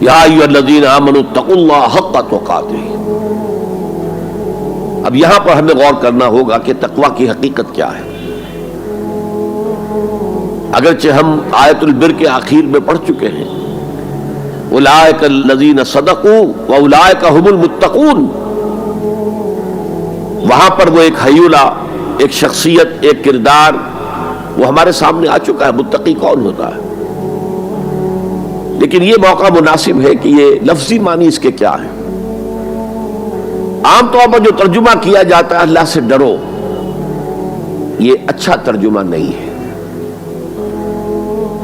یا ایھا الذین آمنوا اتقوا اللہ حق تقاتہ۔ اب یہاں پر ہمیں غور کرنا ہوگا کہ تقوی کی حقیقت کیا ہے۔ اگرچہ ہم آیت البر کے آخر میں پڑھ چکے ہیں اولئک الذین صدقوا واولئک هم المتقون، وہاں پر وہ ایک حیولہ، ایک شخصیت، ایک کردار وہ ہمارے سامنے آ چکا ہے، متقی کون ہوتا ہے۔ لیکن یہ موقع مناسب ہے کہ یہ لفظی معنی اس کے کیا ہے۔ عام طور پر جو ترجمہ کیا جاتا ہے اللہ سے ڈرو، یہ اچھا ترجمہ نہیں ہے،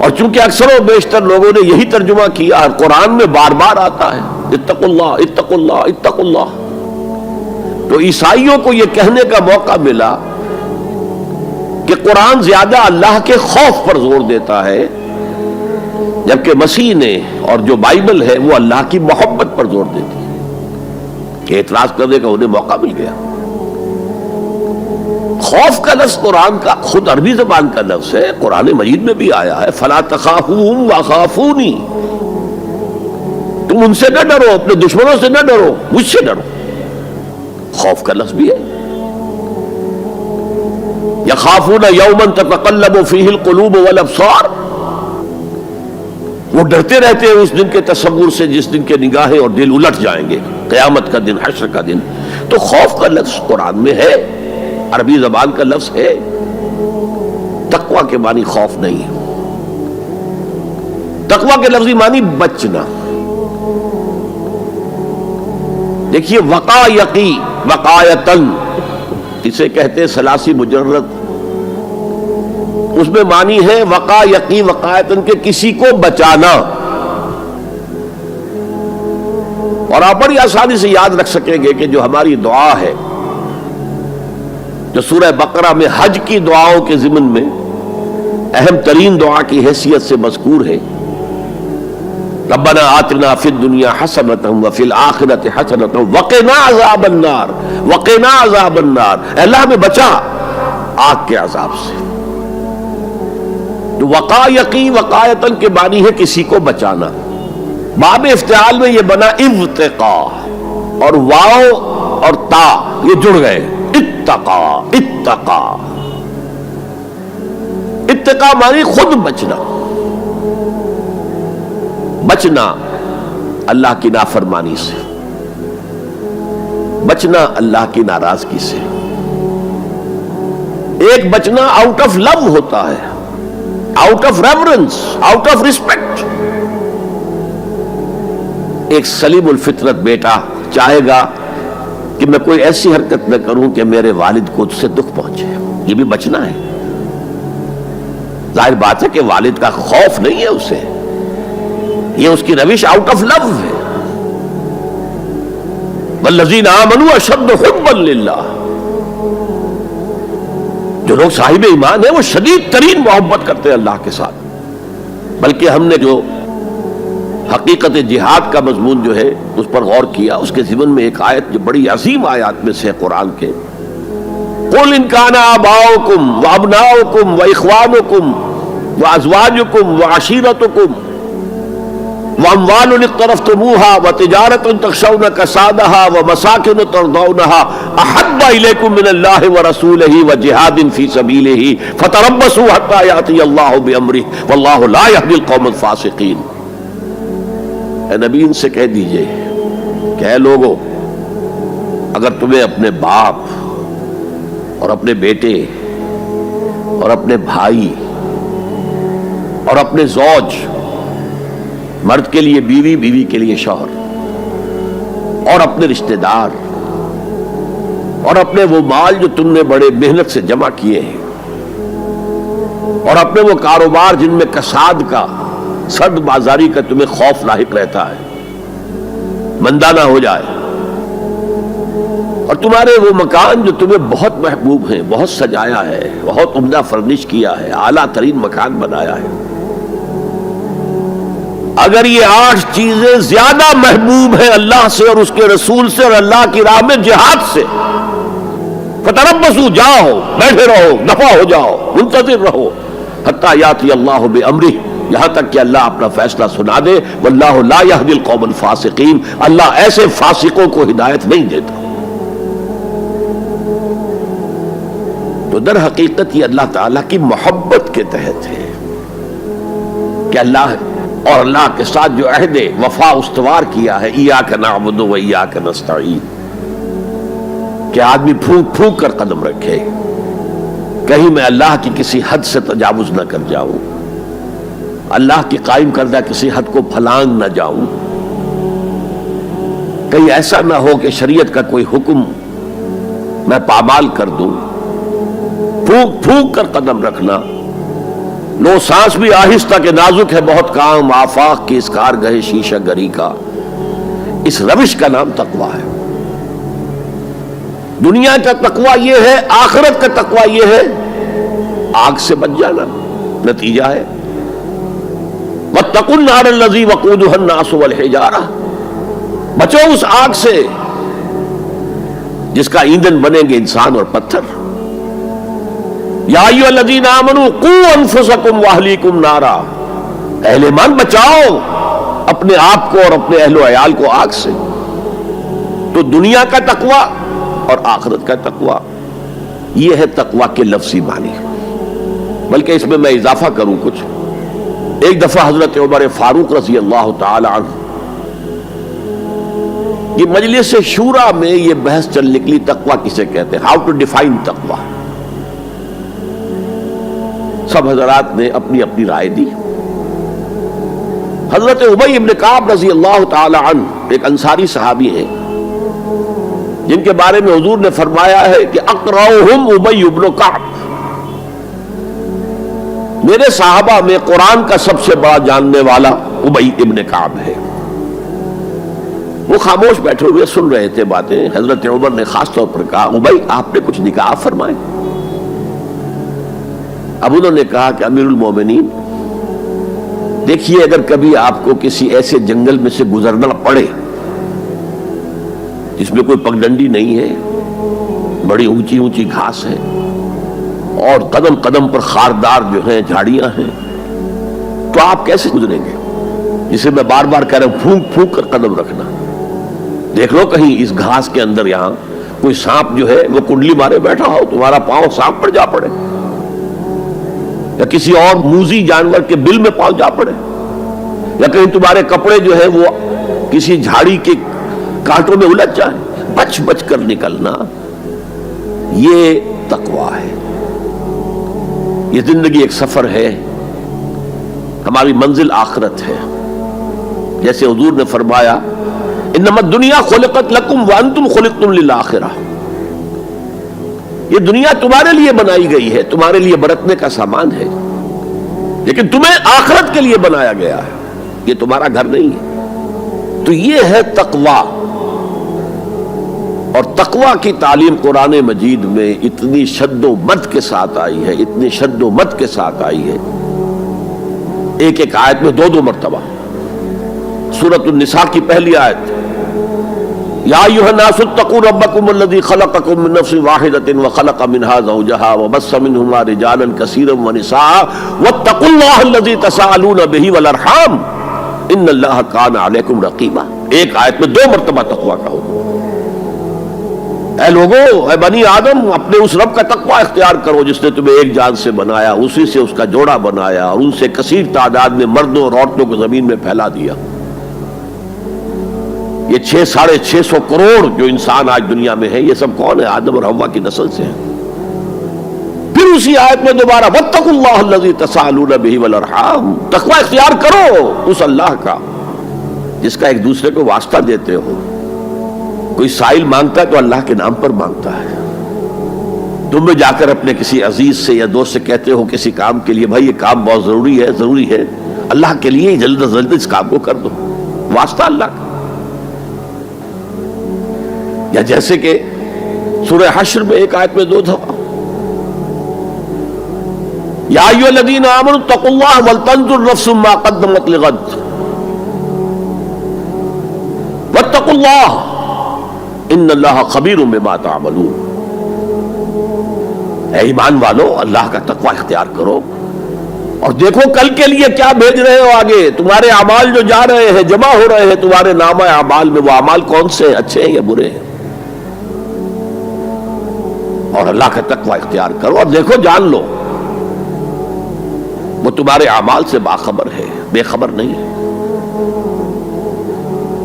اور چونکہ اکثر و بیشتر لوگوں نے یہی ترجمہ کیا اور قرآن میں بار بار آتا ہے اتقوا اللہ اتقوا اللہ اتقوا اللہ، تو عیسائیوں کو یہ کہنے کا موقع ملا کہ قرآن زیادہ اللہ کے خوف پر زور دیتا ہے، جبکہ مسیح نے اور جو بائبل ہے وہ اللہ کی محبت پر زور دیتی ہے، کہ اعتراض کرنے کا انہیں موقع مل گیا۔ خوف کا لفظ قرآن کا خود عربی زبان کا لفظ ہے، قرآن مجید میں بھی آیا ہے فَلَا تَخَافُوهُمْ وَخَافُونِي، تم ان سے نہ ڈرو، اپنے دشمنوں سے نہ ڈرو، مجھ سے ڈرو۔ خوف کا لفظ بھی ہے۔ يَخَافُونَ يَوْمًا تَتَقَلَّبُ فِيهِ الْقُلُوبُ وَالْأَبْصَارُ، وہ ڈرتے رہتے ہیں اس دن کے تصور سے جس دن کے نگاہیں اور دل الٹ جائیں گے، قیامت کا دن، حشر کا دن۔ تو خوف کا لفظ قرآن میں ہے، عربی زبان کا لفظ ہے، تقوی کے معنی خوف نہیں ہے۔ تقوی کے لفظی معنی بچنا۔ دیکھیے وقا یقی وقایتن، اسے کہتے ہیں ثلاثی مجرد، اس میں معنی ہے وقا یقی وقایتن کے کسی کو بچانا، اور آپ بڑی آسانی سے یاد رکھ سکیں گے کہ جو ہماری دعا ہے، جو سورہ بقرہ میں حج کی دعاؤں کے ضمن میں اہم ترین دعا کی حیثیت سے مذکور ہے، ربنا آتنا فی الدنیا حسنۃ وفی الآخرۃ حسنۃ وقنا عذاب النار، وقنا عذاب النار، اے اللہ ہمیں بچا آگ کے عذاب سے۔ تو وقا یقی وقایتن کے معنی ہے کسی کو بچانا۔ باب افتعال میں یہ بنا ابتقا، اور واو اور تا یہ جڑ گئے، اتقا اتقا۔ اتقا معنی خود بچنا، بچنا اللہ کی نافرمانی سے، بچنا اللہ کی ناراضگی سے۔ ایک بچنا آؤٹ آف لو ہوتا ہے، out of reverence, out of respect. ایک سلیم الفطرت بیٹا چاہے گا کہ میں کوئی ایسی حرکت نہ کروں کہ میرے والد کو اس سے دکھ پہنچے، یہ بھی بچنا ہے۔ ظاہر بات ہے کہ والد کا خوف نہیں ہے اسے، یہ اس کی روش آؤٹ آف لو ہے۔ والذین آمنوا اشد حبا للہ، جو لوگ صاحب ایمان ہیں وہ شدید ترین محبت کرتے ہیں اللہ کے ساتھ۔ بلکہ ہم نے جو حقیقت جہاد کا مضمون جو ہے اس پر غور کیا، اس کے ضمن میں ایک آیت جو بڑی عظیم آیات میں سے قرآن کے، قُلْ إِنْ كَانَ آبَاؤُكُمْ وَأَبْنَاؤُكُمْ وَإِخْوَانُكُمْ وَأَزْوَاجُكُمْ وَعَشِيرَتُكُمْ وَأَمْوَالٌ اقْتَرَفْتُمُوهَا وَتِجَارَةٌ تَخْشَوْنَ كَسَادَهَا وَمَسَاكِنُ تَرْضَوْنَهَا أَحَبَّ إِلَيْكُم مِّنَ اللَّهِ وَرَسُولِهِ وَجِهَادٍ فِي سَبِيلِهِ فَتَرَبَّصُوا حَتَّى يَأْتِيَ اللَّهُ بِأَمْرِهِ وَاللَّهُ لَا يَهْدِي الْقَوْمَ الْفَاسِقِينَ۔ اے نبی ان سے کہہ دیجئے کہ اے لوگو، اگر تمہیں اپنے باپ اور اپنے بیٹے اور اپنے بھائی اور اپنے زوج، مرد کے لیے بیوی، بیوی کے لیے شوہر، اور اپنے رشتہ دار اور اپنے وہ مال جو تم نے بڑے محنت سے جمع کیے ہیں، اور اپنے وہ کاروبار جن میں کساد کا، سرد بازاری کا تمہیں خوف لاحق رہتا ہے، مندہ نہ ہو جائے، اور تمہارے وہ مکان جو تمہیں بہت محبوب ہیں، بہت سجایا ہے، بہت عمدہ فرنش کیا ہے، اعلیٰ ترین مکان بنایا ہے، اگر یہ 8 چیزیں زیادہ محبوب ہیں اللہ سے اور اس کے رسول سے اور اللہ کی راہ میں جہاد سے، فتربصوا، جاؤ، بیٹھے رہو، دفع ہو جاؤ، منتظر رہو، حتی یاتی اللہ بامرہ، یہاں تک کہ اللہ اپنا فیصلہ سنا دے. واللہ لا یہدی القوم الفاسقین، اللہ ایسے فاسقوں کو ہدایت نہیں دیتا. تو در حقیقت یہ اللہ تعالیٰ کی محبت کے تحت ہے کہ اللہ اور اللہ کے ساتھ جو عہد وفا استوار کیا ہے، ایاک نعبد و ایاک نستعین، کہ آدمی پھونک پھونک کر قدم رکھے، کہیں میں اللہ کی کسی حد سے تجاوز نہ کر جاؤں، اللہ کی قائم کردہ کسی حد کو پھلانگ نہ جاؤں، کہیں ایسا نہ ہو کہ شریعت کا کوئی حکم میں پامال کر دوں. پھونک پھونک کر قدم رکھنا. لو سانس بھی آہستہ کہ نازک ہے بہت کام، آفاق کی اس کارگہ شیشہ گری کا. اس روش کا نام تقویٰ ہے. دنیا کا تقویٰ یہ ہے، آخرت کا تقویٰ یہ ہے آگ سے بچ جانا. نتیجہ ہے واتقوا النار الذی وقودها الناس والحجارہ، بچو اس آگ سے جس کا ایندھن بنیں گے انسان اور پتھر. یا ایھا الذین آمنوا قوا انفسکم واہلیکم نارا، اہل ایمان بچاؤ اپنے آپ کو اور اپنے اہل و عیال کو آگ سے. تو دنیا کا تقویٰ اور آخرت کا تقویٰ یہ ہے تقویٰ کے لفظی معنی. بلکہ اس میں اضافہ کروں کچھ. ایک دفعہ حضرت عمر فاروق رضی اللہ تعالی عنہ یہ مجلس شورا میں یہ بحث چل نکلی تقویٰ کسے کہتے ہیں، ہاؤ ٹو ڈیفائن تقویٰ. سب حضرات نے اپنی اپنی رائے دی. حضرت ابی بن کعب رضی اللہ تعالی عنہ ایک انصاری صحابی ہیں جن کے بارے میں حضور نے فرمایا ہے کہ اقرأہم ابی بن کعب، میرے صحابہ میں قرآن کا سب سے بڑا جاننے والا ابی ابن کعب ہے. وہ خاموش بیٹھے ہوئے سن رہے تھے باتیں. حضرت عمر نے خاص طور پر کہا ابی آپ نے کچھ نکاح فرمائے. اب انہوں نے کہا کہ امیر المومنین دیکھیے اگر کبھی آپ کو کسی ایسے جنگل میں سے گزرنا پڑے جس میں کوئی پگڈنڈی نہیں ہے، بڑی اونچی اونچی گھاس ہے اور قدم قدم پر خاردار جو ہیں جھاڑیاں ہیں، تو آپ کیسے گزریں گے؟ جسے میں بار بار کہہ رہا ہوں پھونک پھونک کر قدم رکھنا. دیکھ لو کہیں اس گھاس کے اندر یہاں کوئی سانپ جو ہے وہ کنڈلی مارے بیٹھا ہو، تمہارا پاؤں سانپ پر جا پڑے، یا کسی اور موذی جانور کے بل میں پاؤں جا پڑے، یا کہیں تمہارے کپڑے جو ہے وہ کسی جھاڑی کے کانٹوں میں الجھ جائیں. بچ بچ کر نکلنا یہ تقویٰ ہے. یہ زندگی ایک سفر ہے، ہماری منزل آخرت ہے. جیسے حضور نے فرمایا انما الدنیا خلقت لکم وانتم خلقتم للآخرہ، یہ دنیا تمہارے لیے بنائی گئی ہے، تمہارے لیے برتنے کا سامان ہے، لیکن تمہیں آخرت کے لیے بنایا گیا ہے، یہ تمہارا گھر نہیں ہے. تو یہ ہے تقویٰ. اور تقویٰ کی تعلیم قرآن مجید میں اتنی شد و مد کے ساتھ آئی ہے، اتنی شد و مد کے ساتھ آئی ہے، ایک ایک آیت میں دو مرتبہ. سورۃ النساء کی پہلی آیت یا ایھا الناس اتقوا ربکم الذی خلقکم من نفس واحدۃ وخلق منها زوجها وبث منهما رجالا کثیرا ونساء واتقوا اللہ الذی تساءلون به والارحام ان اللہ کان علیکم رقیبا. ایک آیت میں دو مرتبہ تقویٰ کا حکم. اے لوگو، اے بنی آدم، اپنے اس رب کا تقویٰ اختیار کرو جس نے تمہیں ایک جان سے بنایا، اسی سے اس کا جوڑا بنایا اور ان سے کثیر تعداد میں مردوں اور عورتوں کو زمین میں پھیلا دیا. یہ 600-650 کروڑ جو انسان آج دنیا میں ہے، یہ سب کون ہے؟ آدم اور حوا کی نسل سے ہیں. پھر اسی آیت میں دوبارہ واتقوا اللہ الذی تساءلون به والارحام، تقویٰ اختیار کرو اس اللہ کا جس کا ایک دوسرے کو واسطہ دیتے ہو. کوئی سائل مانگتا ہے تو اللہ کے نام پر مانگتا ہے. تم بھی جا کر اپنے کسی عزیز سے یا دوست سے کہتے ہو کسی کام کے لیے بھائی یہ کام بہت ضروری ہے اللہ کے لیے جلد از جلد اس کام کو کر دو، واسطہ اللہ کا. یا جیسے کہ سورہ حشر میں ایک آیت میں دو دفعہ یا ایھا الذین آمنوا اتقوا اللہ ولتنظر نفس ما قدمت لغد واتقوا اللہ ان اللہ خبیر بما تعملون. اے ایمان والو، اللہ کا تقوی اختیار کرو. اور دیکھو کل کے لیے کیا بھیج رہے ہو آگے. تمہارے اعمال جو جا رہے ہیں، جمع ہو رہے ہیں تمہارے نامہ اعمال میں، وہ اعمال کون سے ہیں، اچھے ہیں یا برے ہیں؟ اور اللہ کا تقوی اختیار کرو اور دیکھو، جان لو وہ تمہارے اعمال سے باخبر ہے، بے خبر نہیں ہے.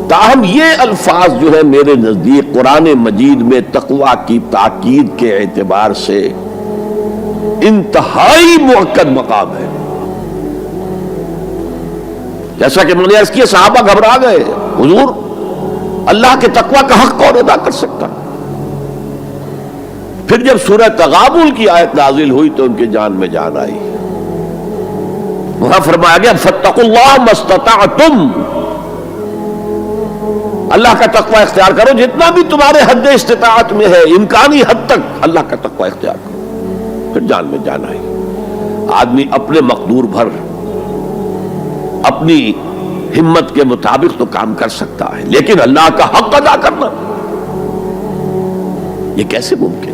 تاہم یہ الفاظ جو ہے میرے نزدیک قرآن مجید میں تقوی کی تاکید کے اعتبار سے انتہائی مؤکد مقام ہے. جیسا کہ میں نے عرض کیا، صحابہ گھبرا گئے، حضور اللہ کے تقوی کا حق کون ادا کر سکتا؟ پھر جب سورہ تغابن کی آیت نازل ہوئی تو ان کی جان میں جان آئی. وہاں فرمایا گیا فاتقوا اللہ ما استطعتم، اللہ کا تقوی اختیار کرو جتنا بھی تمہارے حد استطاعت میں ہے، امکانی حد تک اللہ کا تقوی اختیار کرو. پھر جان میں جان آئی. آدمی اپنے مقدور بھر اپنی ہمت کے مطابق تو کام کر سکتا ہے، لیکن اللہ کا حق ادا کرنا یہ کیسے ممکن؟